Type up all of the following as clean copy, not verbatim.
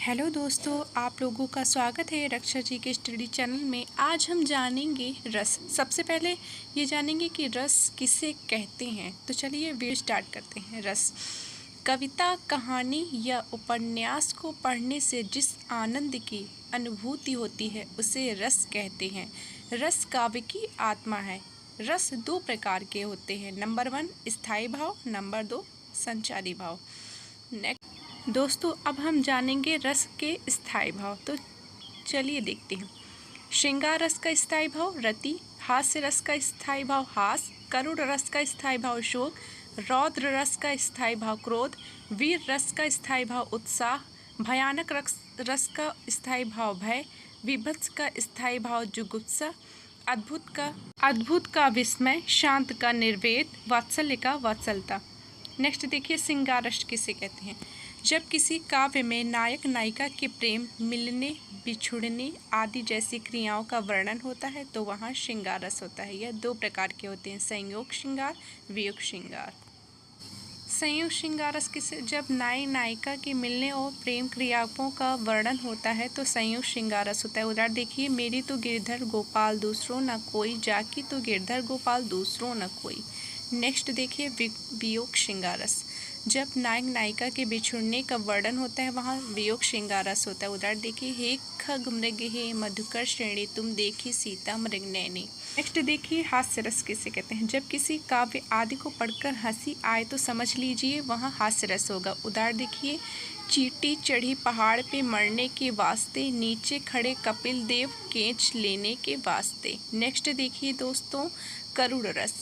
Hello दोस्तों, आप लोगों का स्वागत है रक्षा जी के स्टडी चैनल में। आज हम जानेंगे रस। सबसे पहले ये जानेंगे कि रस किसे कहते हैं। तो चलिए वीडियो स्टार्ट करते हैं। रस कविता, कहानी या उपन्यास को पढ़ने से जिस आनंद की अनुभूति होती है उसे रस कहते हैं। रस काव्य की आत्मा है। रस दो प्रकार के होते हैं। नंबर 1 स्थायी भाव, नंबर 2 संचारी भाव। नेक्स्ट दोस्तों, अब हम जानेंगे रस के स्थायी भाव। तो चलिए देखते हैं। श्रृंगार रस का स्थायी भाव रति, हास्य रस का स्थायी भाव हास, करुण रस का स्थायी भाव शोक, रौद्र रस का स्थायी भाव क्रोध, वीर रस का स्थायी भाव उत्साह, भयानक रस का स्थायी भाव भय, विभत्स का स्थायी भाव जुगुप्सा, अद्भुत का विस्मय, शांत का निर्वेद, वात्सल्य का वात्सलता। नेक्स्ट देखिए, श्रृंगार रस किसे कहते हैं। जब किसी काव्य में नायक नायिका के प्रेम, मिलने, बिछुड़ने आदि जैसी क्रियाओं का वर्णन होता है तो वहाँ श्रृंगार रस होता है। यह दो प्रकार के होते हैं, संयोग श्रृंगार, वियोग श्रृंगार। संयोग श्रृंगार रस किसे, जब नायक नायिका के मिलने और प्रेम क्रियाओं का वर्णन होता है तो संयोग श्रृंगार रस होता है। उदाहरण देखिए, मेरी तो गिरधर गोपाल दूसरों न कोई, जाकी तो गिरधर गोपाल दूसरों न कोई। नेक्स्ट देखिए, वियोग श्रृंगार रस, जब नायक नायिका के बिछुड़ने का वर्णन होता है वहाँ वियोग श्रृंगार रस होता है। उदाहरण देखिए, हे खग मृग हे मधुकर श्रेणी, तुम देखी सीता मृग नैनी। नेक्स्ट देखिए, हास्य रस किसे कहते हैं। जब किसी काव्य आदि को पढ़कर हंसी आए तो समझ लीजिए वहाँ हास्य रस होगा। उदाहरण देखिए, चींटी चढ़ी पहाड़ पे मरने के वास्ते, नीचे खड़े कपिल देव केंच लेने के वास्ते। नेक्स्ट देखिए दोस्तों, करुण रस,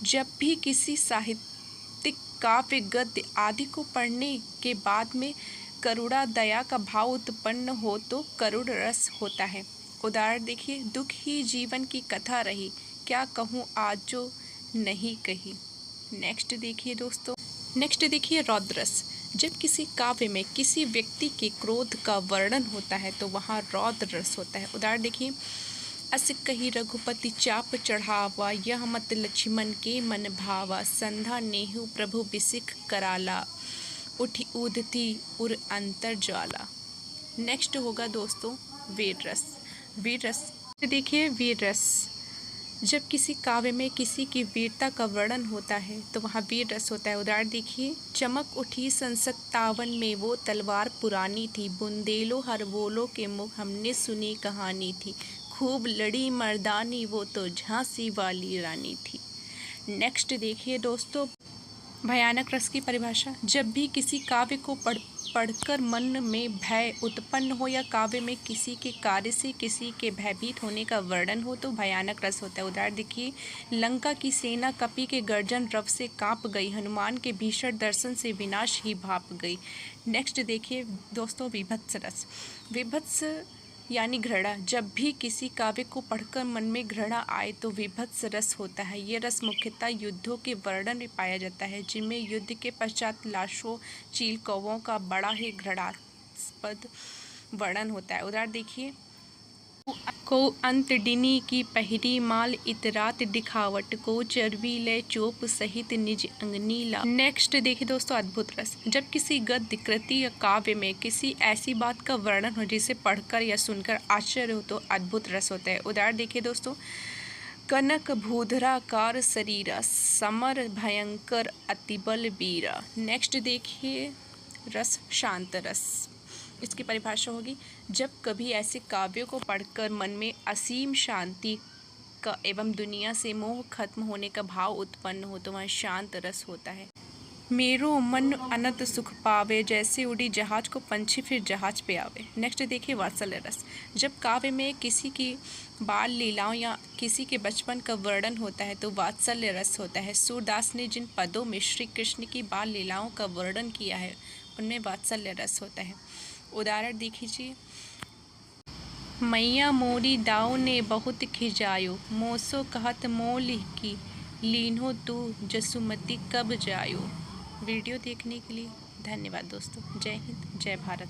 जब भी किसी साहित्यिक काव्य, गद्य आदि को पढ़ने के बाद में करुणा दया का भाव उत्पन्न हो तो करुण रस होता है। उदाहरण देखिए, दुख ही जीवन की कथा रही, क्या कहूँ आज जो नहीं कही। नेक्स्ट देखिए दोस्तों, नेक्स्ट देखिए रौद्र रस, जब किसी काव्य में किसी व्यक्ति के क्रोध का वर्णन होता है तो वहाँ रौद्र रस होता है। उदाहरण देखिए, अस कही रघुपति चाप चढ़ावा, यह मत लक्ष्मण के मन भावा, संधा नेहु प्रभु बिसिख कराला, उठी ऊधती उर अंतर ज्वाला। नेक्स्ट होगा दोस्तों वीर रस। वीर रस देखिए, वीर रस, जब किसी काव्य में किसी की वीरता का वर्णन होता है तो वहाँ वीर रस होता है। उदाहरण देखिए, चमक उठी सन 57 में वो तलवार पुरानी थी, बुंदेलो हर बोलो के मुख हमने सुनी कहानी थी, खूब लड़ी मर्दानी वो तो झांसी वाली रानी थी। नेक्स्ट देखिए दोस्तों, भयानक रस की परिभाषा, जब भी किसी काव्य को पढ़कर मन में भय उत्पन्न हो या काव्य में किसी के कार्य से किसी के भयभीत होने का वर्णन हो तो भयानक रस होता है। उदाहरण देखिए, लंका की सेना कपि के गर्जन रव से कांप गई, हनुमान के भीषण दर्शन से विनाश ही भाप गई। नेक्स्ट देखिए दोस्तों, विभत्स रस। विभत्स यानी घृणा, जब भी किसी काव्य को पढ़कर मन में घृणा आए तो विभत्स रस होता है। ये रस मुख्यतः युद्धों के वर्णन में पाया जाता है, जिनमें युद्ध के पश्चात लाशों, चील कौवों का बड़ा ही घृणास्पद वर्णन होता है। उदाहरण देखिए, को अंत डिनी की पहरी माल इतरात दिखावट, को चर्बी ले चोप सहित निज अंगनी ला। नेक्स्ट देखिए दोस्तों, अद्भुत रस, जब किसी गद्य कृति या काव्य में किसी ऐसी बात का वर्णन हो जिसे पढ़कर या सुनकर आश्चर्य हो तो अद्भुत रस होता है। उदाहरण देखिए दोस्तों, कनक भूधराकार शरीरा, समर भयंकर अतिबल वीरा। नेक्स्ट देखिए रस शांत रस, इसकी परिभाषा होगी, जब कभी ऐसे काव्यों को पढ़कर मन में असीम शांति का एवं दुनिया से मोह खत्म होने का भाव उत्पन्न हो तो वह शांत रस होता है। मेरो मन अनंत सुख पावे, जैसे उड़ी जहाज को पंछी फिर जहाज पे आवे। नेक्स्ट देखिए वात्सल्य रस, जब काव्य में किसी की बाल लीलाओं या किसी के बचपन का वर्णन होता है तो वात्सल्य रस होता है। सूरदास ने जिन पदों में श्री कृष्ण की बाल लीलाओं का वर्णन किया है उनमें वात्सल्य रस होता है। उदाहरण देख लीजिए, मैया मोरी दाऊ ने बहुत खिजायो, मोसो कहत मोल की लीन्हो तू जसुमती कब जायो। वीडियो देखने के लिए धन्यवाद दोस्तों। जय हिंद, जय भारत।